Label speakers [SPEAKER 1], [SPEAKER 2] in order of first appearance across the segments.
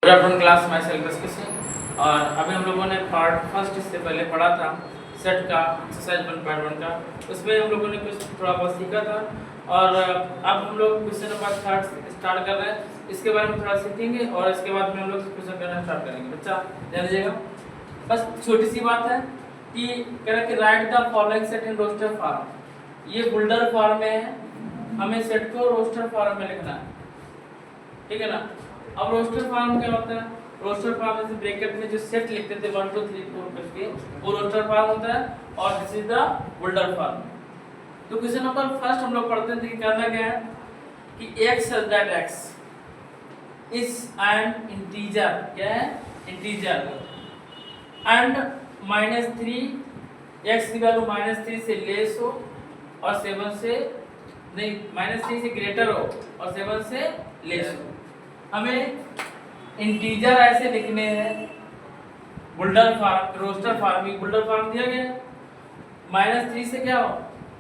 [SPEAKER 1] Good afternoon class, मैं self Kishan. और अभी हम लोगों ने पार्ट फर्स्ट इससे पहले पढ़ा था सेट का एक्सरसाइज 1.1 का। उसमें हम लोगों ने कुछ थोड़ा बहुत सीखा था और अब हम लोग क्वेश्चन नंबर 3 स्टार्ट कर रहे हैं। इसके बारे में थोड़ा सीखेंगे और इसके बाद में हम लोग क्वेश्चन करना स्टार्ट करेंगे। बच्चा ध्यान दीजिएगा, बस छोटी सी बात है कि कह रहा है कि write the following set in roster form. ये बुल्डर फॉर्म में है, हमें सेट को रोस्टर फॉर्म में लिखना है, ठीक है ना। अब रोस्टर फॉर्म क्या होता है? रोस्टर फॉर्म में ब्रैकेट में जो सेट लिखते थे 1 2 3 4 करके, वो रोस्टर फॉर्म होता है और this is the builder form. तो क्वेश्चन नंबर फर्स्ट हम लोग पढ़ते थे कि करना क्या है कि x such that x is an integer, क्या है? इंटीजर, एंड -3 x की वैल्यू -3 से लेस हो और 7 से नहीं -3 से ग्रेटर हो और 7 से लेस हो। हमें इंटीजर ऐसे लिखने हैं builder form, roster form. Builder form दिया गया है -3 से क्या हो?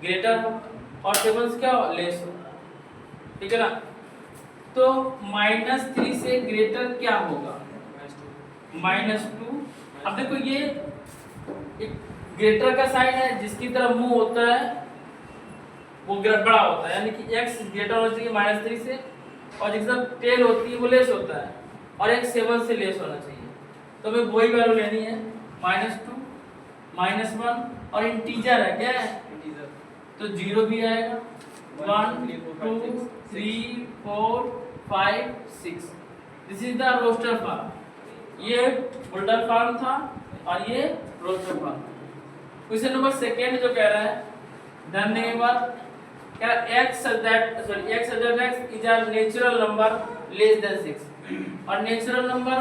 [SPEAKER 1] ग्रेटर हो और 7 से क्या हो? लेस हो, ठीक है ना। तो -3 से ग्रेटर क्या होगा? -2। अब देखो ये एक ग्रेटर का साइन है, जिसकी तरफ मुंह होता है वो बड़ा होता है, यानी कि x ग्रेटर होना चाहिए -3 से और जिसका टेल होती है वो लेस होता है और एक 7 से लेस होना चाहिए। तो हमें वही वैल्यू लेनी है -2 -1 और इंटीजर है, क्या है? इंटीजर, तो 0 भी आएगा। 1 2 3 4 5 6। This is the roster form. ये बुल्डर फॉर्म था और ये roster form. Question number second जो कह रहा है, ध्यान देने के बाद कह रहा है x such that x is a natural number less than 6। और नेचुरल नंबर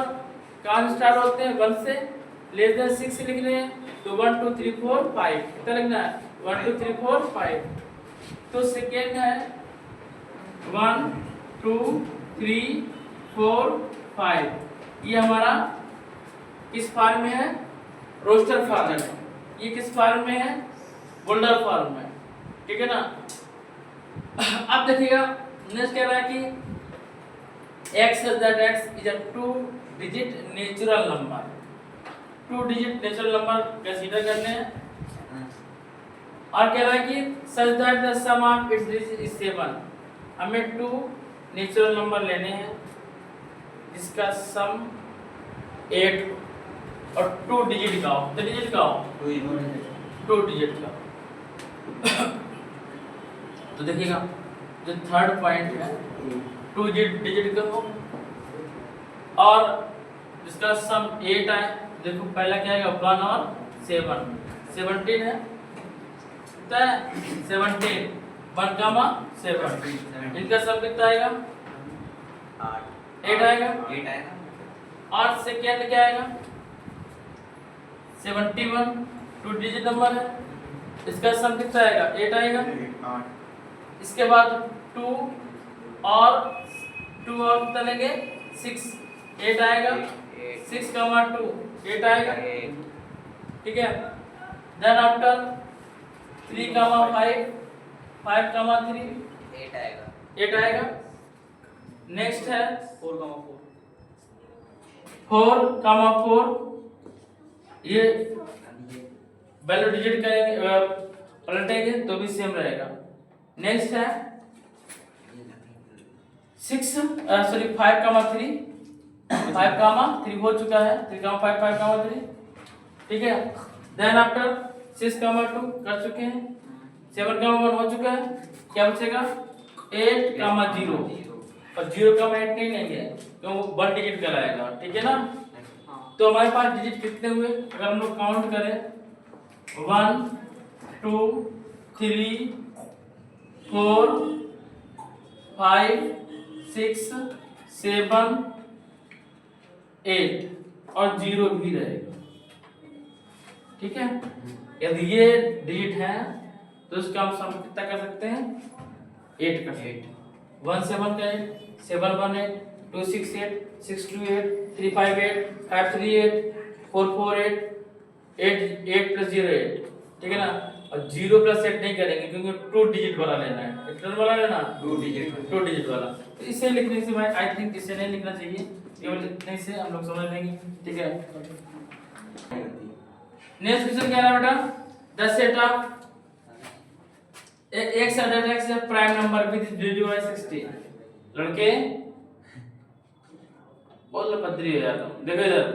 [SPEAKER 1] कहाँ से स्टार्ट होते हैं? 1 से। लेस देन 6 लिख रहे हैं तो 1 2 3 4 5 कितना लिखना है? 1 2 3 4 5। तो सेकेंड है 1 2 3 4 5। ये हमारा किस फॉर्म में है? रोस्टर फॉर्म में। ये किस फॉर्म में है? बुल्डर फॉर्म में, ठीक है ना। अब देखिएगा नेक्स्ट कह रहा है कि x such that x is a 2 digit natural number। 2 digit natural number consider करने हैं और कह रहा है कि such that the sum of its digits is 7। हमें 2 नेचुरल नंबर लेने हैं जिसका सम 8 और 2 डिजिट का हो। कितने डिजिट का हो? 2 डिजिट का। तो देखिएगा जो थर्ड पॉइंट है 2 डिजिट का हो और जिसका सम 8 आए। देखो पहला क्या आएगा? 1 और 7 17 है, तो 17 1 कामा 7। इनका सम कितना आएगा? 8 आएगा। और सेकेंड क्या आएगा? 71 2 डिजिट नंबर है, इसका सम कितना आएगा? 8 आएगा। इसके बाद 2 और 2 और कितना लेंगे? 6 8 आएगा। 6 कामा 2 8 आएगा, ठीक है। देन आफ्टर 3 कामा 5 5 कामा 3 8 आएगा। नेक्स्ट है 4 कामा 4। ये वैल्यू डिजिट करेंगे पलटेंगे तो भी सेम रहेगा। नेक्स्ट है 5 कामा 3 5 कामा 3 हो चुका है। 3 कामा 5 5 कामा 3, ठीक है। देन आफ्टर 6 कामा 2 कर चुके हैं। 7 कामा 1 हो चुका है। क्या बचेगा? 8 कामा 0 और 0 कामा 8 नहीं लेंगे तो 1 डिजिट कहलाएगा, ठीक है ना। तो हमारे पास डिजिट कितने हुए? अगर हम लोग काउंट करें 1 2 3 4 5 6 7 8 और 0 भी रहेगा, ठीक है। यदि ये डिजिट है तो इसका हम सम कितना कर सकते हैं? 8 कर 1 7 का 8 7 1 8 2 6 8 6 2 8 3 5 8 5 3 8 4 4 8 8 प्लस 0 8, ठीक है ना। और 0 प्लस 8 नहीं करेंगे क्योंकि 2 डिजिट वाला लेना है। कितना वाला लेना? 2 डिजिट वाला। तो इसे लिखने से भाई आई थिंक इसे नहीं लिखना चाहिए, केवल इतने से हम लोग समझ लेंगे, ठीक है। नेक्स्ट क्वेश्चन क्या है बेटा, the set of x order x prime number with जो है 60। लड़के बोल पदरी हो जाता हूं। देखो इधर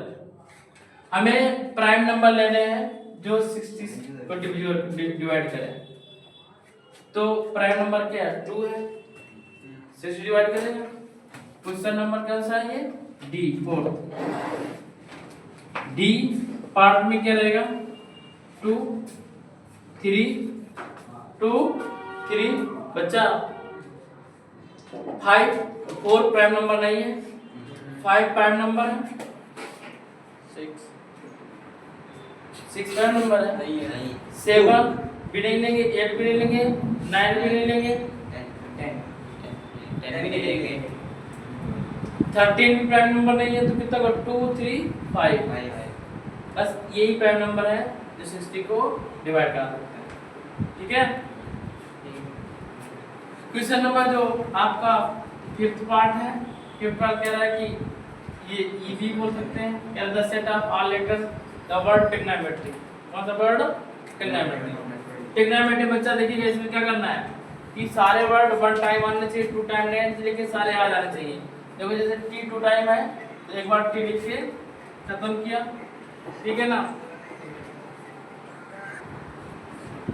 [SPEAKER 1] हमें प्राइम नंबर लेने हैं जो 60 को डिवाइड करे। तो प्राइम नंबर क्या है, 2 है, 6 डिवाइड करेगा। क्वेश्चन नंबर कौन सा है ये, डी 4। डी पार्ट में क्या रहेगा, 2 3 बच्चा 5 4 प्राइम नंबर नहीं है, 5 प्राइम नंबर है, 6 प्राइम नंबर है,
[SPEAKER 2] नहीं है,
[SPEAKER 1] 7 भी नहीं लेंगे, 8 भी नहीं लेंगे, 9 भी नहीं लेंगे,
[SPEAKER 2] 10 भी नहीं लेंगे,
[SPEAKER 1] 13 भी प्राइम नंबर नहीं है। तो कितना का 2 3 5, बस यही प्राइम नंबर है जो 60 को डिवाइड कर सकते हैं, ठीक है। क्वेश्चन नंबर जो आपका 5th पार्ट है, 5th पार्ट कह रहा है कि ये भी बोल सकते हैं, कह रहा है the set of all letters the word trigonometry. कौन सा वर्ड, ट्रिग्नोमेट्री। ट्रिग्नोमेट्री बच्चा देखिएगा, इसमें क्या करना है कि सारे वर्ड 1 टाइम आने चाहिए, 2 टाइम नहीं आने चाहिए, लेकिन सारे आ जाने चाहिए। देखो जैसे टी 2 टाइम है तो एक बार टी लिख के खत्म किया, ठीक है ना।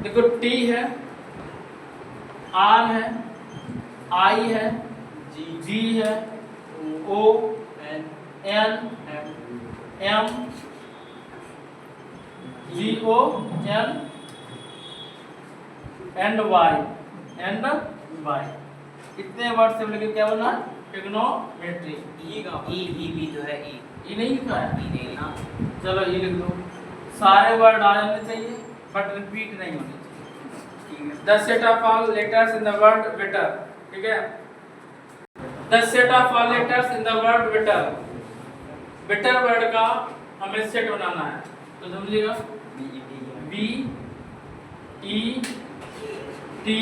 [SPEAKER 1] देखो टी है, आर है, आई है, जी है, O N M G O N and Y इतने वर्ड से लेके क्या बना, ट्रिग्नोमेट्री।
[SPEAKER 2] ई भी जो है,
[SPEAKER 1] ई नहीं लिखा है,
[SPEAKER 2] ई नहीं ना,
[SPEAKER 1] चलो ये लिख दो। सारे वर्ड आ जाने चाहिए बट रिपीट नहीं होने चाहिए। The set of all letters in the word better, ठीक है। The set of all letters in the word better, better word का हमें सेट बनाना है। तो समझिएगा, बी ई टी